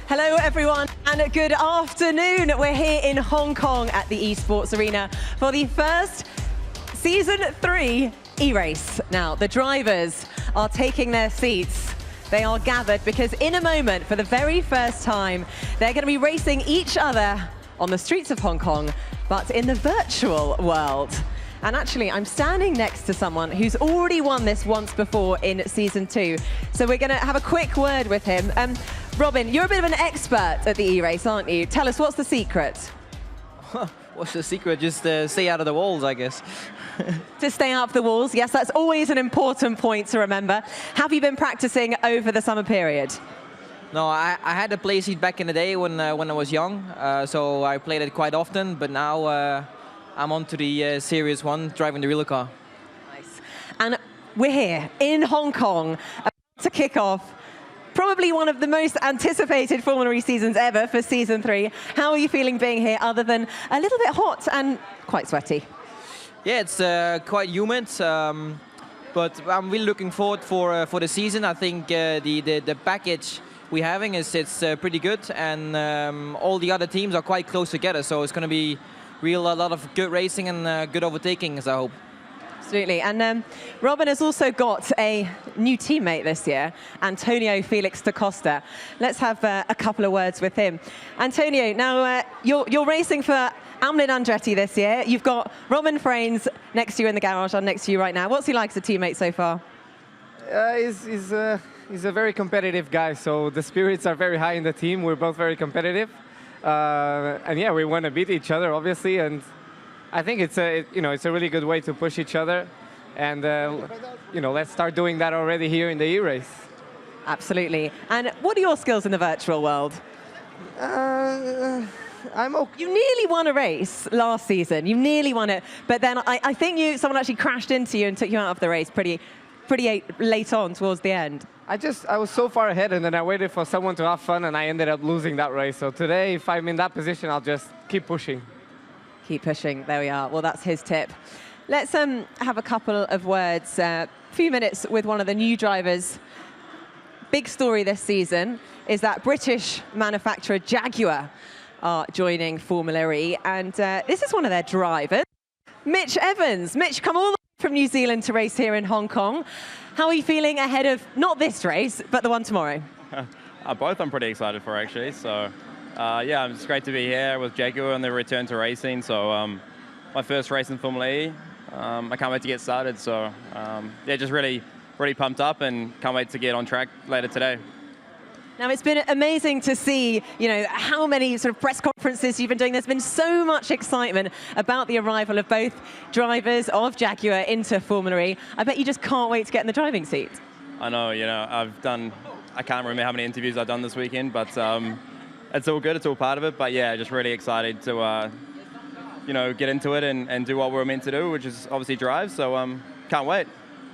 Hello everyone and good afternoon. We're here in Hong Kong at the eSports Arena for the first Season 3 eRace. Now, the drivers are taking their seats. They are gathered because in a moment, for the very first time, they're going to be racing each other on the streets of Hong Kong, but in the virtual world. And actually, I'm standing next to someone who's already won this once before in Season 2. So we're going to have a quick word with him. Robin, you're a bit of an expert at the eRace, aren't you? Tell us, what's the secret? What's the secret? Just stay out of the walls, I guess. To stay out of the walls, yes, that's always an important point to remember. Have you been practicing over the summer period? No, I had a play seat back in the day when I was young, so I played it quite often, but now I'm on to the serious one, driving the real car. Nice. And we're here in Hong Kong about to kick off probably one of the most anticipated Formula E seasons ever for Season 3. How are you feeling being here other than a little bit hot and quite sweaty? Yeah, it's quite humid, but I'm really looking forward for the season. I think the package we're having it's pretty good, and all the other teams are quite close together, so it's going to be a lot of good racing and good overtakings, I hope. Absolutely. And Robin has also got a new teammate this year, Antonio Felix da Costa. Let's have a couple of words with him. Antonio, now you're racing for Amlin Andretti this year. You've got Robin Frains next to you in the garage. I'm next to you right now. What's he like as a teammate so far? He's a very competitive guy, so the spirits are very high in the team. We're both very competitive. And yeah, we want to beat each other, obviously, and I think it's a really good way to push each other, and let's start doing that already here in the eRace. Absolutely. And what are your skills in the virtual world? I'm okay. You nearly won a race last season. You nearly won it, but then I think someone actually crashed into you and took you out of the race pretty late on towards the end. I was so far ahead, and then I waited for someone to have fun, and I ended up losing that race. So today, if I'm in that position, I'll just keep pushing. Keep pushing. There we are. Well, that's his tip. Let's have a couple of words, a few minutes with one of the new drivers. Big story this season is that British manufacturer Jaguar are joining Formula E, and this is one of their drivers, Mitch Evans. Mitch, come all the way from New Zealand to race here in Hong Kong. How are you feeling ahead of not this race, but the one tomorrow? Both I'm pretty excited for, actually. So, yeah, it's great to be here with Jaguar and the return to racing. So, my first race in Formula E. I can't wait to get started. So, yeah, just really pumped up and can't wait to get on track later today. Now, it's been amazing to see, how many sort of press conferences you've been doing. There's been so much excitement about the arrival of both drivers of Jaguar into Formula E. I bet you just can't wait to get in the driving seat. I know, I can't remember how many interviews I've done this weekend, but it's all good, it's all part of it. But yeah, just really excited to, get into it and do what we're meant to do, which is obviously drive. So can't wait.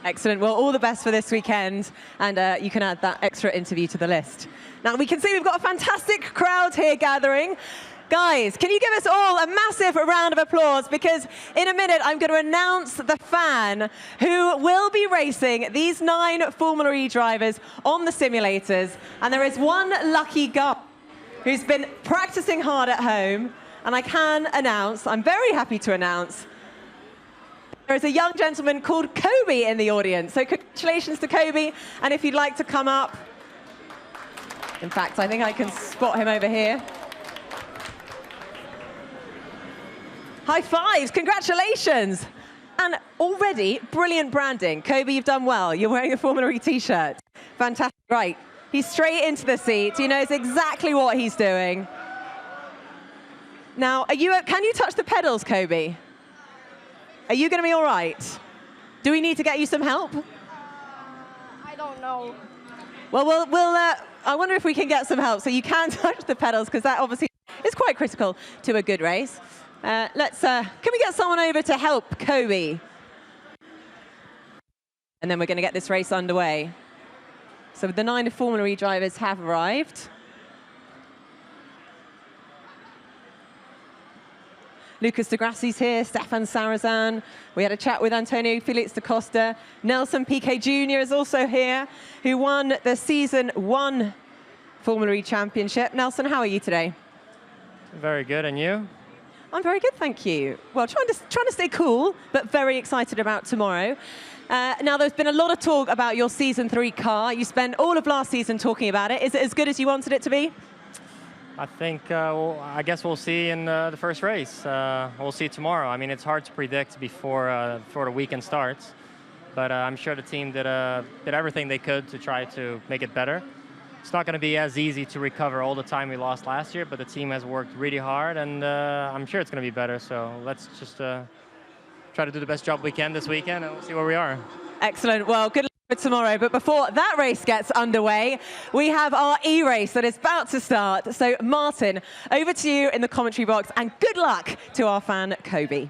Excellent. Well, all the best for this weekend, and you can add that extra interview to the list. Now, we can see we've got a fantastic crowd here gathering. Guys, can you give us all a massive round of applause? Because in a minute, I'm going to announce the fan who will be racing these 9 Formula E drivers on the simulators. And there is one lucky guy who's been practicing hard at home. And I can announce, I'm very happy to announce, there is a young gentleman called Kobe in the audience. So congratulations to Kobe. And if you'd like to come up, in fact, I think I can spot him over here. High fives, congratulations. And already brilliant branding. Kobe, you've done well. You're wearing a Formula E t-shirt. Fantastic, right. He's straight into the seat. He knows exactly what he's doing. Now, can you touch the pedals, Kobe? Are you going to be all right? Do we need to get you some help? I don't know. Well, I wonder if we can get some help. So you can touch the pedals, because that obviously is quite critical to a good race. Can we get someone over to help Kobe? And then we're going to get this race underway. So the 9 Formula E drivers have arrived. Lucas de Grassi's here, Stefan Sarazan. We had a chat with Antonio Felix da Costa. Nelson Piquet Jr. is also here, who won the Season 1 Formula E Championship. Nelson, how are you today? Very good, and you? I'm very good, thank you. Well, trying to stay cool, but very excited about tomorrow. Now, there's been a lot of talk about your Season 3 car. You spent all of last season talking about it. Is it as good as you wanted it to be? I think, I guess we'll see in the first race. We'll see tomorrow. I mean, it's hard to predict before the weekend starts, but I'm sure the team did everything they could to try to make it better. It's not going to be as easy to recover all the time we lost last year, but the team has worked really hard, and I'm sure it's going to be better. So let's just try to do the best job we can this weekend, and we'll see where we are. Excellent. Well, good luck for tomorrow. But before that race gets underway, we have our eRace that is about to start. So, Martin, over to you in the commentary box, and good luck to our fan, Kobe.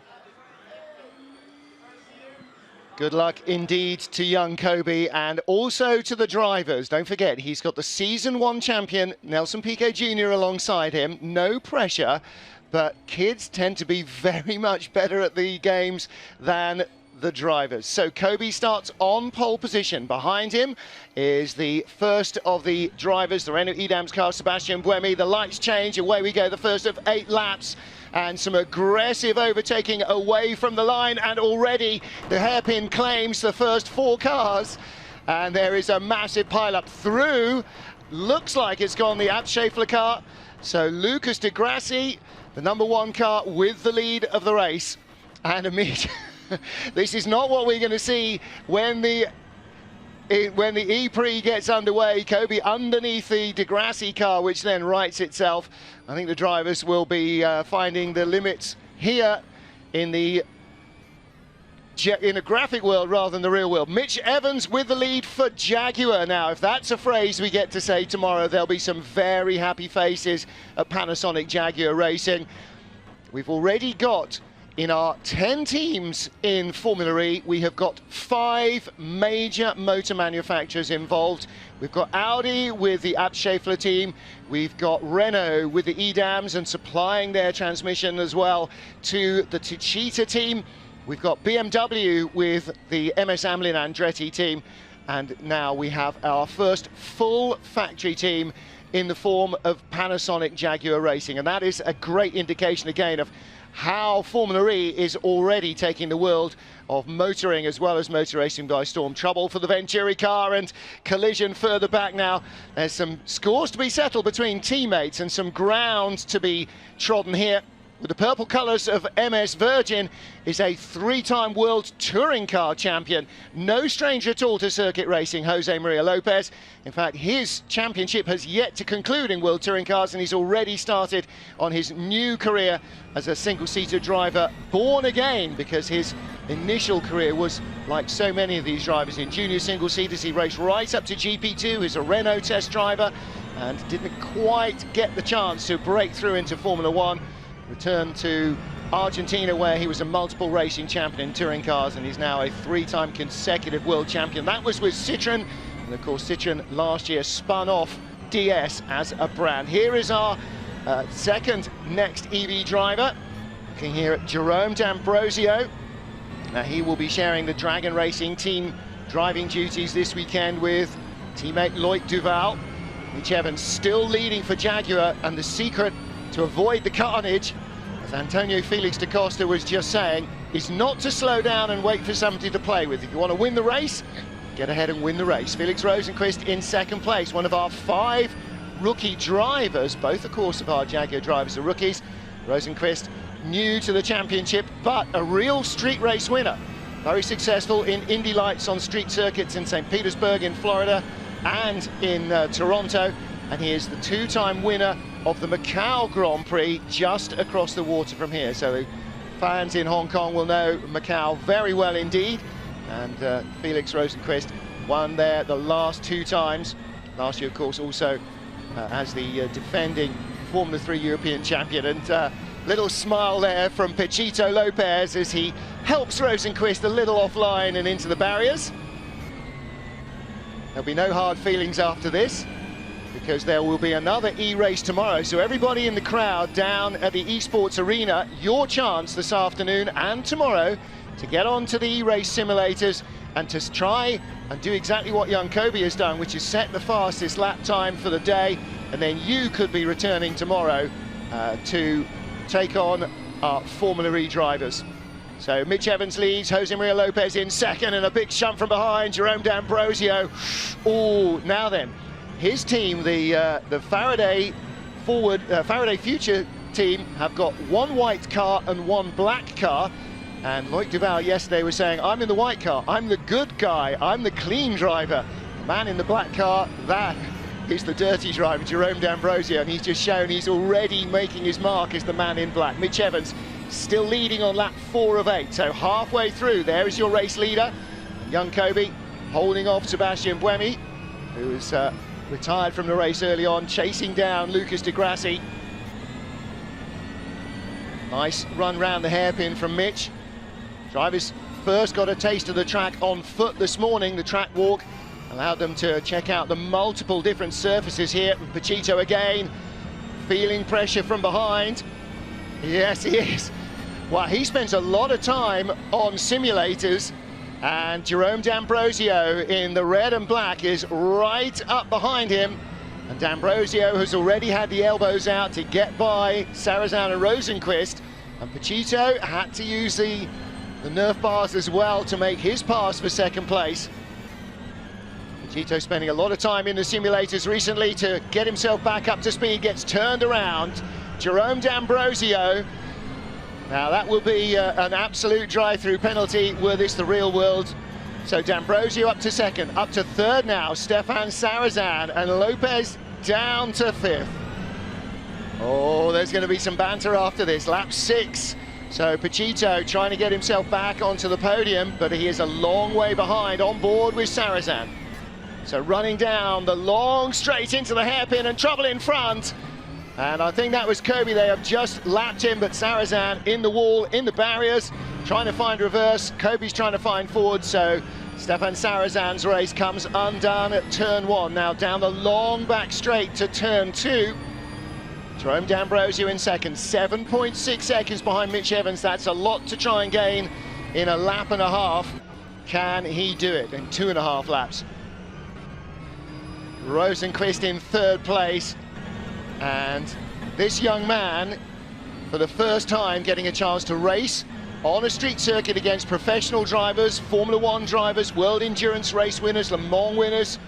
Good luck indeed to young Kobe, and also to the drivers. Don't forget, he's got the Season 1 champion, Nelson Piquet Jr. alongside him. No pressure, but kids tend to be very much better at the games than the drivers. So Kobe starts on pole position. Behind him is the first of the drivers, the Renault Edams car, Sebastian Buemi. The lights change, away we go, the first of 8 laps. And some aggressive overtaking away from the line, and already the hairpin claims the first 4 cars. And there is a massive pile-up through. Looks like it's gone the Abt Scheffler car. So Lucas de Grassi, the #1 car, with the lead of the race. And Amit, this is not what we're going to see when the ePrix gets underway. Kobe underneath the de Grassi car, which then rights itself. I think the drivers will be finding the limits here in the graphic world rather than the real world. Mitch Evans with the lead for Jaguar. Now, if that's a phrase we get to say tomorrow, there'll be some very happy faces at Panasonic Jaguar Racing. We've already got, in our 10 teams in Formula E, we have got 5 major motor manufacturers involved. We've got Audi with the Abt Scheffler team. We've got Renault with the Edams and supplying their transmission as well to the Techeetah team. We've got BMW with the MS Amlin Andretti team. And now we have our first full factory team in the form of Panasonic Jaguar Racing. And that is a great indication again of how Formula E is already taking the world of motoring as well as motor racing by storm. Trouble for the Venturi car, and collision further back now. There's some scores to be settled between teammates and some ground to be trodden here. With the purple colours of MS Virgin is a 3-time World Touring Car champion. No stranger at all to circuit racing, Jose Maria Lopez. In fact, his championship has yet to conclude in World Touring Cars, and he's already started on his new career as a single-seater driver, born again, because his initial career was like so many of these drivers in junior single-seaters. He raced right up to GP2 as a Renault test driver and didn't quite get the chance to break through into Formula 1. Returned to Argentina, where he was a multiple racing champion in touring cars, and he's now a 3-time consecutive world champion. That was with Citroën, and of course Citroën last year spun off DS as a brand. Here is our second next EV driver. Looking here at Jerome D'Ambrosio. Now he will be sharing the Dragon Racing team driving duties this weekend with teammate Loic Duval. Mitch Evans still leading for Jaguar, and the secret to avoid the carnage, as Antonio Felix da Costa was just saying, is not to slow down and wait for somebody to play with. If you want to win the race, get ahead and win the race. Felix Rosenqvist in 2nd place, one of our 5 rookie drivers. Both, of course, of our Jaguar drivers are rookies. Rosenqvist new to the championship, but a real street race winner. Very successful in Indy Lights on street circuits in St. Petersburg in Florida and in Toronto. And he is the 2-time winner of the Macau Grand Prix just across the water from here. So the fans in Hong Kong will know Macau very well indeed. And Felix Rosenqvist won there the last 2 times. Last year, of course, also as the defending Formula 3 European champion. And little smile there from Pechito Lopez as he helps Rosenqvist a little offline and into the barriers. There'll be no hard feelings after this, because there will be another eRace tomorrow. So everybody in the crowd down at the eSports Arena, your chance this afternoon and tomorrow to get onto the eRace simulators and to try and do exactly what young Kobe has done, which is set the fastest lap time for the day and then you could be returning tomorrow to take on our Formula E drivers. So Mitch Evans leads, Jose Maria Lopez in second, and a big shunt from behind, Jerome D'Ambrosio. Oh, now then, his team, the Faraday Future team, have got one white car and one black car. And Loic Duval yesterday was saying, I'm in the white car, I'm the good guy, I'm the clean driver. The man in the black car, that is the dirty driver, Jerome D'Ambrosio, and he's just shown he's already making his mark as the man in black. Mitch Evans still leading on lap 4 of 8, so halfway through, there is your race leader. Young Kobe holding off Sebastian Buemi, who was retired from the race early on, chasing down Lucas Di Grassi. Nice run round the hairpin from Mitch. Drivers first got a taste of the track on foot this morning. The track walk allowed them to check out the multiple different surfaces here. Pachito again, feeling pressure from behind. Yes, he is. Well, he spends a lot of time on simulators, and Jerome D'Ambrosio in the red and black is right up behind him. And D'Ambrosio has already had the elbows out to get by Sarrazin and Rosenqvist. And Pachito had to use the Nerf bars as well to make his pass for second place. Pachito spending a lot of time in the simulators recently to get himself back up to speed, gets turned around. Jerome D'Ambrosio. Now that will be an absolute drive-through penalty were this the real world. So D'Ambrosio up to second, up to third now, Stefan Sarrazin, and Lopez down to fifth. Oh, there's going to be some banter after this, lap 6. So Pachito trying to get himself back onto the podium, but he is a long way behind, on board with Sarrazin. So running down the long straight into the hairpin and trouble in front. And I think that was Kobe. They have just lapped him, but Sarrazin in the wall, in the barriers, trying to find reverse. Kobe's trying to find forward, so Stefan Sarrazin's race comes undone at turn 1. Now down the long back straight to turn 2. Jerome D'Ambrosio in second, 7.6 seconds behind Mitch Evans. That's a lot to try and gain in a lap and a half. Can he do it in 2.5 laps? Rosenqvist in third place. And this young man, for the first time, getting a chance to race on a street circuit against professional drivers, Formula 1 drivers, World Endurance Race winners, Le Mans winners,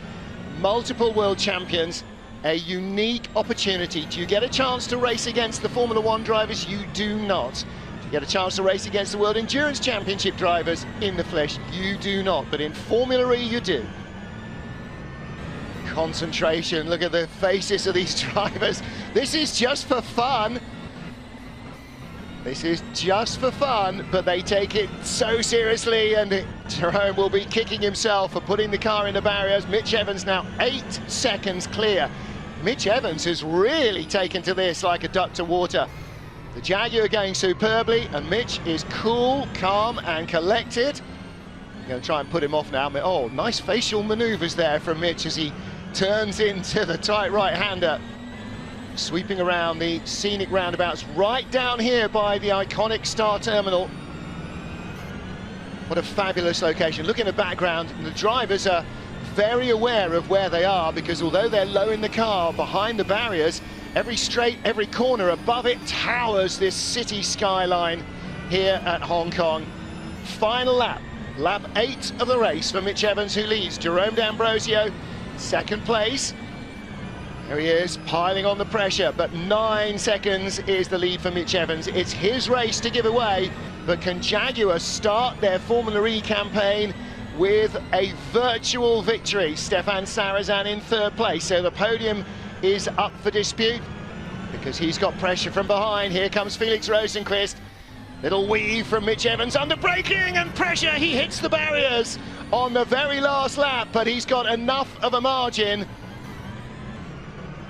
multiple world champions. A unique opportunity. Do you get a chance to race against the Formula 1 drivers? You do not. Do you get a chance to race against the World Endurance Championship drivers in the flesh? You do not. But in Formula E, you do. Concentration. Look at the faces of these drivers. This is just for fun. This is just for fun, but they take it so seriously, and Jerome will be kicking himself for putting the car in the barriers. Mitch Evans now 8 seconds clear. Mitch Evans has really taken to this like a duck to water. The Jaguar going superbly, and Mitch is cool, calm, and collected. I'm going to try and put him off now. Oh, nice facial maneuvers there from Mitch as he turns into the tight right-hander, sweeping around the scenic roundabouts right down here by the iconic Star Terminal. What a fabulous location. Look in the background, the drivers are very aware of where they are, because although they're low in the car behind the barriers, every straight, every corner above it towers this city skyline here at Hong Kong. Final lap, lap 8 of the race for Mitch Evans, who leads. Jerome D'Ambrosio second place. There he is, piling on the pressure, but 9 seconds is the lead for Mitch Evans. It's his race to give away, but can Jaguar start their Formula E campaign with a virtual victory? Stefan Sarrazin in third place, so the podium is up for dispute because he's got pressure from behind. Here comes Felix Rosenqvist. Little weave from Mitch Evans, under braking and pressure. He hits the barriers on the very last lap, but he's got enough of a margin.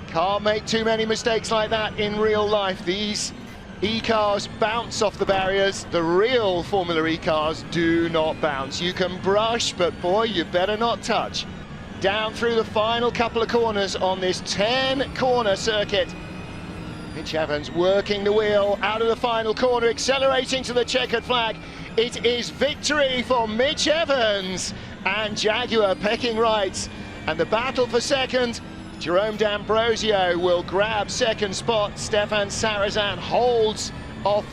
Can't make too many mistakes like that in real life. These E-cars bounce off the barriers. The real Formula E cars do not bounce. You can brush, but boy, you better not touch. Down through the final couple of corners on this 10-corner circuit. Mitch Evans working the wheel out of the final corner, accelerating to the checkered flag. It is victory for Mitch Evans, and Jaguar pecking right. And the battle for second Jerome D'Ambrosio will grab second spot. Stefan Sarazan holds off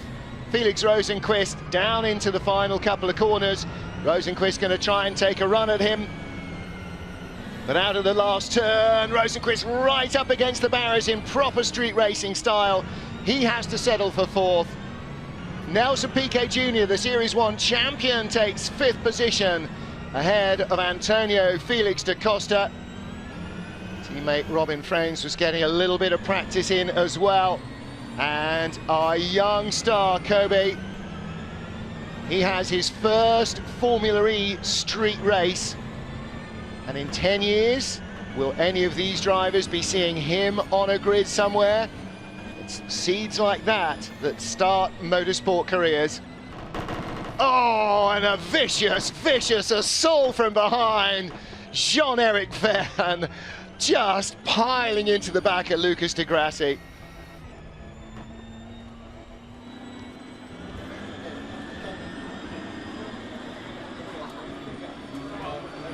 Felix Rosenqvist down into the final couple of corners. Rosenqvist going to try and take a run at him. But out of the last turn, Rosenqvist right up against the barriers in proper street racing style. He has to settle for fourth. Nelson Piquet Jr., the Series 1 champion, takes 5th position ahead of Antonio Felix da Costa. Teammate Robin Frames was getting a little bit of practice in as well. And our young star, Kobe, he has his first Formula E street race. And in 10 years, will any of these drivers be seeing him on a grid somewhere? It's seeds like that that start motorsport careers. Oh, and a vicious, vicious assault from behind. Jean-Eric Vergne just piling into the back of Lucas di Grassi.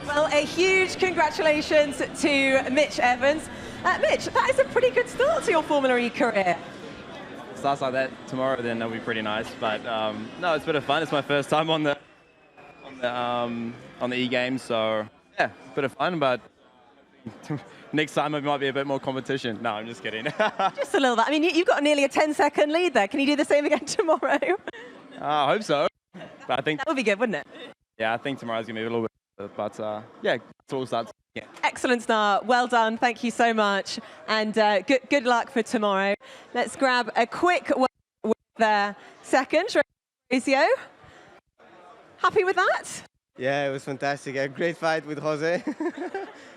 Well, a huge congratulations to Mitch Evans. Mitch, that is a pretty good start to your Formula E career. Starts like that tomorrow, then that'll be pretty nice. But no, it's a bit of fun. It's my first time on the e-games, so yeah, a bit of fun. But next time it might be a bit more competition. No, I'm just kidding. Just a little bit. I mean, you've got nearly a 10-second lead there. Can you do the same again tomorrow? I hope so. But I think that would be good, wouldn't it? Yeah, I think tomorrow's gonna be a little bit. But yeah, it's all starts. Yeah. Excellent start. Well done. Thank you so much. And good luck for tomorrow. Let's grab a quick word with the second. Mauricio, happy with that? Yeah, it was fantastic. A great fight with Jose.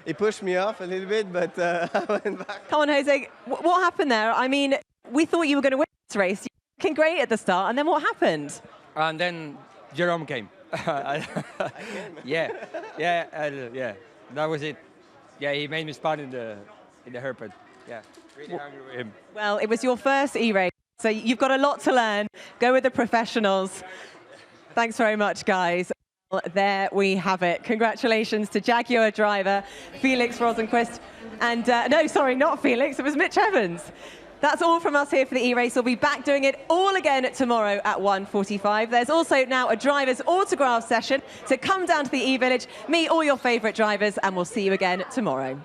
He pushed me off a little bit, but I went back. Come on, Jose. What happened there? I mean, we thought you were going to win this race. You were looking great at the start, and then what happened? And then Jerome came. Yeah, that was it. Yeah, he made me spun in the hairpin. Yeah, really angry with him. Well, it was your first e-race, so you've got a lot to learn. Go with the professionals. Thanks very much, guys. Well, there we have it. Congratulations to Jaguar driver Felix Rosenqvist. And no, sorry, not Felix. It was Mitch Evans. That's all from us here for the e-race. We'll be back doing it all again tomorrow at 1:45. There's also now a driver's autograph session, so come down to the e-village, meet all your favourite drivers, and we'll see you again tomorrow.